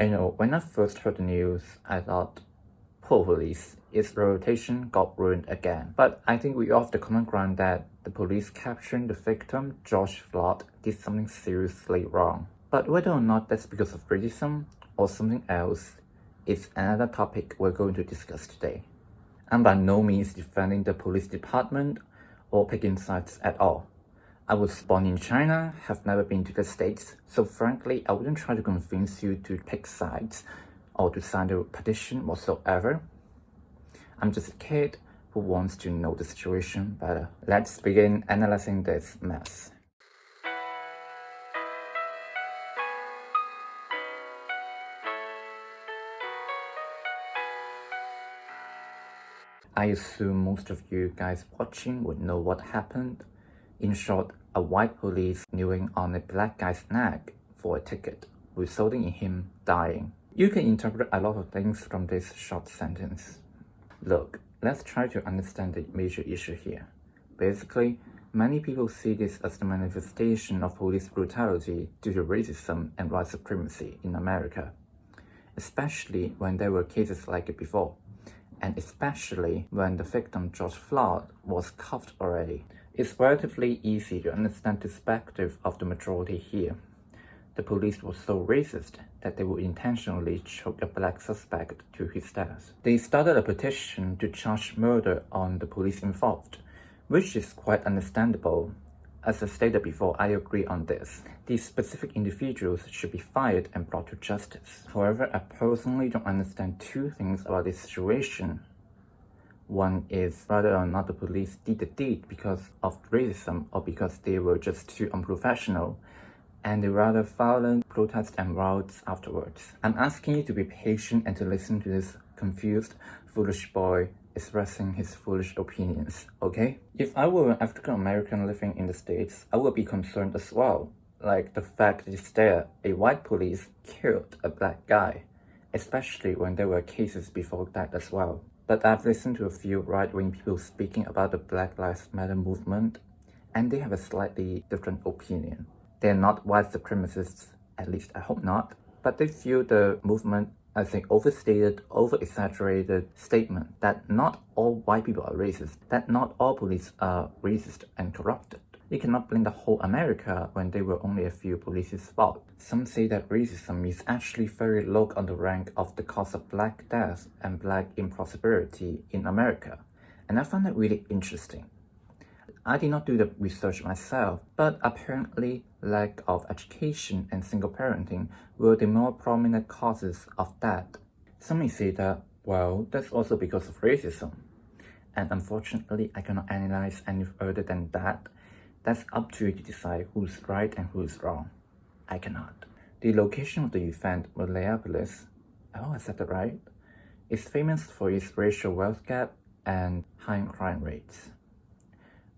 When I first heard the news, I thought, poor police, its reputation got ruined again. But I think we all have the common ground that the police capturing the victim, George Floyd, did something seriously wrong. But whether or not that's because of racism or something else, is another topic we're going to discuss today. I'm by no means defending the police department or picking sides at all. I was born in China, have never been to the States, so frankly, I wouldn't try to convince you to pick sides or to sign a petition whatsoever. I'm just a kid who wants to know the situation better. Let's begin analyzing this mess. I assume most of you guys watching would know what happened. In short, a white police kneeling on a black guy's neck for a ticket, resulting in him dying. You can interpret a lot of things from this short sentence. Look, let's try to understand the major issue here. Basically, many people see this as the manifestation of police brutality due to racism and white supremacy in America, especially when there were cases like it before, and especially when the victim George Floyd was cuffed already. It's relatively easy to understand the perspective of the majority here. The police were so racist that they would intentionally choke a black suspect to his death. They started a petition to charge murder on the police involved, which is quite understandable. As I stated before, I agree on this. These specific individuals should be fired and brought to justice. However, I personally don't understand two things about this situation. One is whether or not the police did the deed because of racism or because they were just too unprofessional, and the rather violent protests and riots afterwards. I'm asking you to be patient and to listen to this confused, foolish boy expressing his foolish opinions, okay? If I were an African American living in the States, I would be concerned as well. Like the fact is that a white police killed a black guy, especially when there were cases before that as well. But I've listened to a few right-wing people speaking about the Black Lives Matter movement, and they have a slightly different opinion. They're not white supremacists, at least I hope not, but they view the movement as an overstated, over-exaggerated statement that not all white people are racist, that not all police are racist and corrupted. You cannot blame the whole America when there were only a few police's fault. Some say that racism is actually very low on the rank of the cause of black death and black improsperity in America, and I find that really interesting. I did not do the research myself, but apparently lack of education and single parenting were the more prominent causes of that. Some may say that, well, that's also because of racism, and unfortunately I cannot analyze any further than that. That's up to you to decide who's right and who's wrong. I cannot. The location of the event, Minneapolis, oh, I said that right, is famous for its racial wealth gap and high crime rates.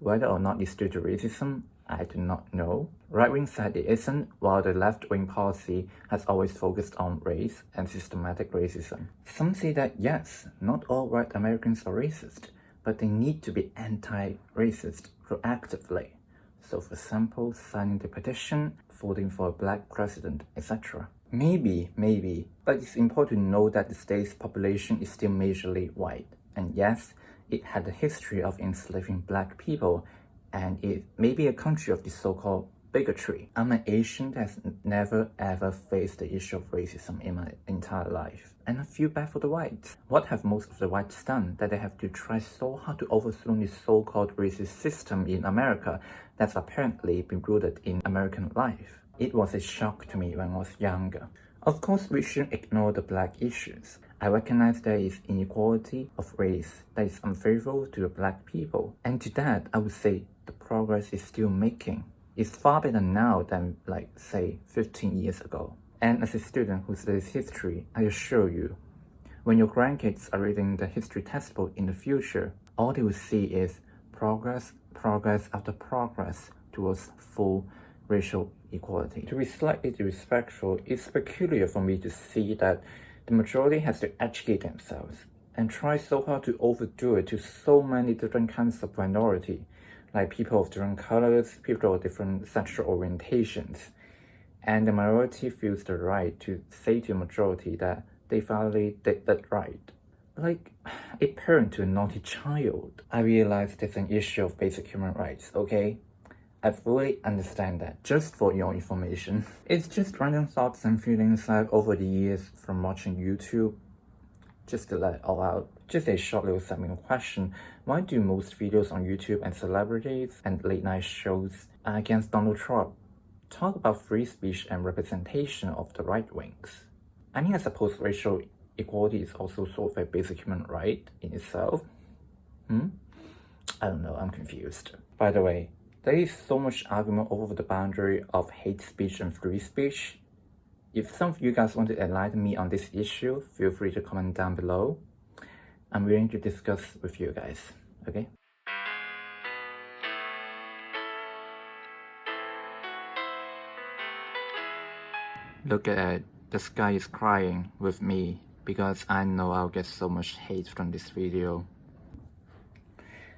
Whether or not it's due to racism, I do not know. Right-wing said it isn't, while the left-wing policy has always focused on race and systematic racism. Some say that yes, not all white Americans are racist, but they need to be anti-racist proactively. So for example, signing the petition, voting for a black president, etc. Maybe, but it's important to know that the state's population is still majorly white. And yes, it had a history of enslaving black people, and it may be a country of the so-called bigotry. I'm an Asian that has never ever faced the issue of racism in my entire life, and I feel bad for the whites. What have most of the whites done that they have to try so hard to overthrow this so-called racist system in America that's apparently been rooted in American life? It was a shock to me when I was younger. Of course, we shouldn't ignore the black issues. I recognize there is inequality of race that is unfavorable to the black people. And to that, I would say the progress is still making. It's far better now than, like, say, 15 years ago. And as a student who studies history, I assure you, when your grandkids are reading the history textbook in the future, all they will see is progress after progress towards full racial equality. To be slightly disrespectful, it's peculiar for me to see that the majority has to educate themselves and try so hard to overdo it to so many different kinds of minority, like people of different colors, people of different sexual orientations. and the minority feels the right to say to the majority that they finally did that right. Like a parent to a naughty child. I realize there's an issue of basic human rights, okay? I fully understand that. Just for your information. It's just random thoughts and feelings I've over the years from watching YouTube. Just to let it all out. Just a short little segment question. Why do most videos on YouTube and celebrities and late night shows are against Donald Trump? Talk about free speech and representation of the right wings. I mean, I suppose racial equality is also sort of a basic human right in itself. I don't know, I'm confused. By the way, there is so much argument over the boundary of hate speech and free speech. If some of you guys want to enlighten me on this issue, feel free to comment down below. I'm willing to discuss with you guys, okay? Look at it, the sky is crying with me because I know I'll get so much hate from this video.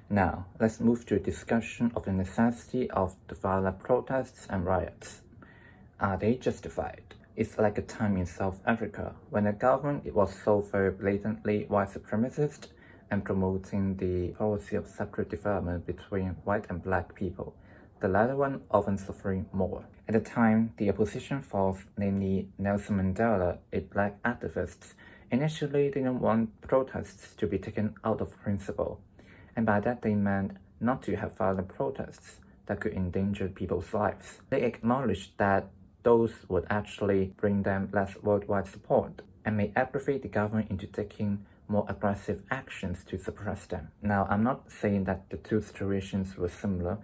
Now, let's move to a discussion of the necessity of the violent protests and riots. Are they justified? It's like a time in South Africa when the government was so very blatantly white supremacist and promoting the policy of separate development between white and black people, the latter one often suffering more. At the time, the opposition force, namely Nelson Mandela, a black activist, initially didn't want protests to be taken out of principle, and by that they meant not to have violent protests that could endanger people's lives. They acknowledged that those would actually bring them less worldwide support and may aggravate the government into taking more aggressive actions to suppress them. Now, I'm not saying that the two situations were similar,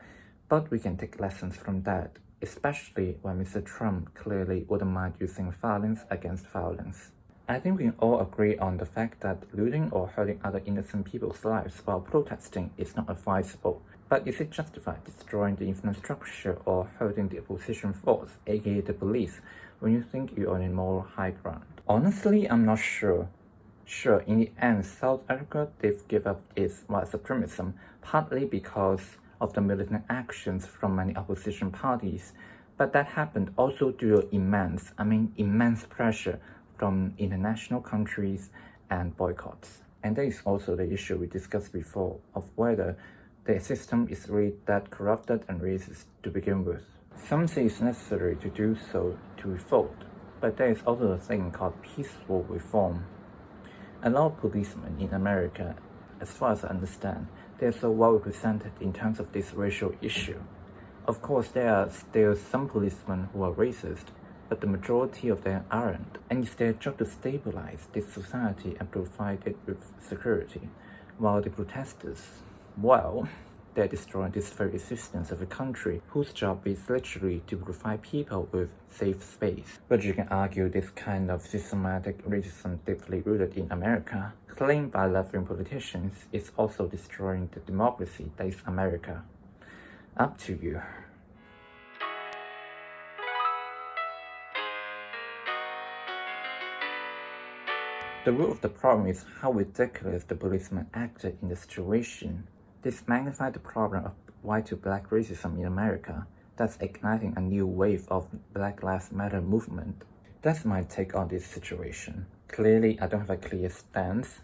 but we can take lessons from that, especially when Mr. Trump clearly wouldn't mind using violence against violence. I think we can all agree on the fact that looting or hurting other innocent people's lives while protesting is not advisable. But is it justified destroying the infrastructure or hurting the opposition force, aka the police, when you think you're on a moral high ground? Honestly, I'm not sure. Sure, in the end, South Africa did give up its white supremacism, partly because of the militant actions from many opposition parties, but that happened also due to immense pressure from international countries and boycotts. And there is also the issue we discussed before of whether the system is really that corrupted and racist to begin with. Some say it's necessary to do so to revolt, but there is also a thing called peaceful reform. A lot of policemen in America, as far as I understand, they are so well represented in terms of this racial issue. Of course, there are still some policemen who are racist, but the majority of them aren't, and it's their job to stabilize this society and provide it with security, while the protesters, well, they're destroying this very existence of a country whose job is literally to provide people with safe space. But you can argue this kind of systematic racism deeply rooted in America, claimed by left-wing politicians, is also destroying the democracy that is America. Up to you. The root of the problem is how ridiculous the policeman acted in the situation. This magnified the problem of white to black racism in America, thus igniting a new wave of Black Lives Matter movement. That's my take on this situation. Clearly, I don't have a clear stance,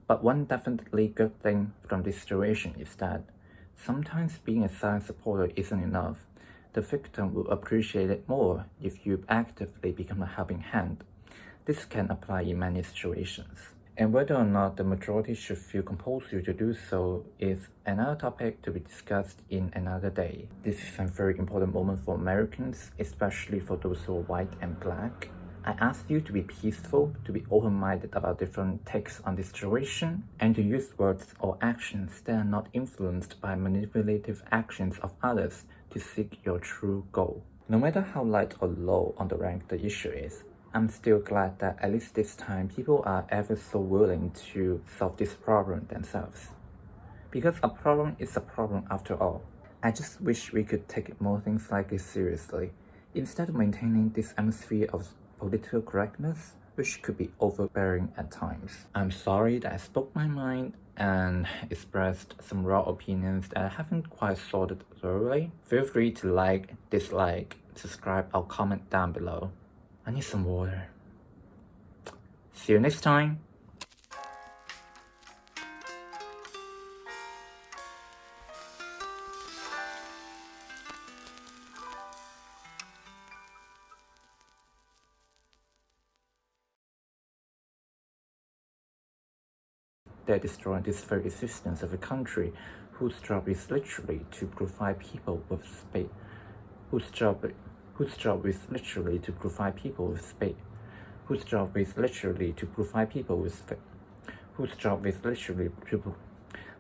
but one definitely good thing from this situation is that sometimes being a silent supporter isn't enough. The victim will appreciate it more if you actively become a helping hand. This can apply in many situations. And whether or not the majority should feel compulsory to do so is another topic to be discussed in another day. This is a very important moment for Americans, especially for those who are white and black. I ask you to be peaceful, to be open-minded about different takes on this situation, and to use words or actions that are not influenced by manipulative actions of others to seek your true goal. No matter how light or low on the rank the issue is, I'm still glad that at least this time people are ever so willing to solve this problem themselves. Because a problem is a problem after all. I just wish we could take more things like this seriously, instead of maintaining this atmosphere of political correctness, which could be overbearing at times. I'm sorry that I spoke my mind and expressed some raw opinions that I haven't quite sorted thoroughly. Feel free to like, dislike, subscribe, or comment down below. I need some water. See you next time. They're destroying this very existence of a country whose job is literally to provide people with space. Whose job is literally to provide people with space. Whose job is literally to provide people with space.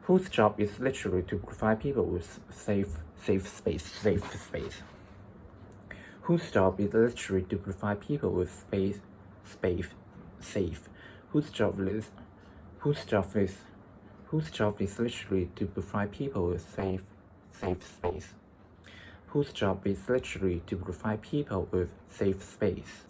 Whose job is literally to provide people with safe space. Whose job is literally to provide people with safe. Whose job is literally to provide people with safe space. Whose job is literally to provide people with safe space.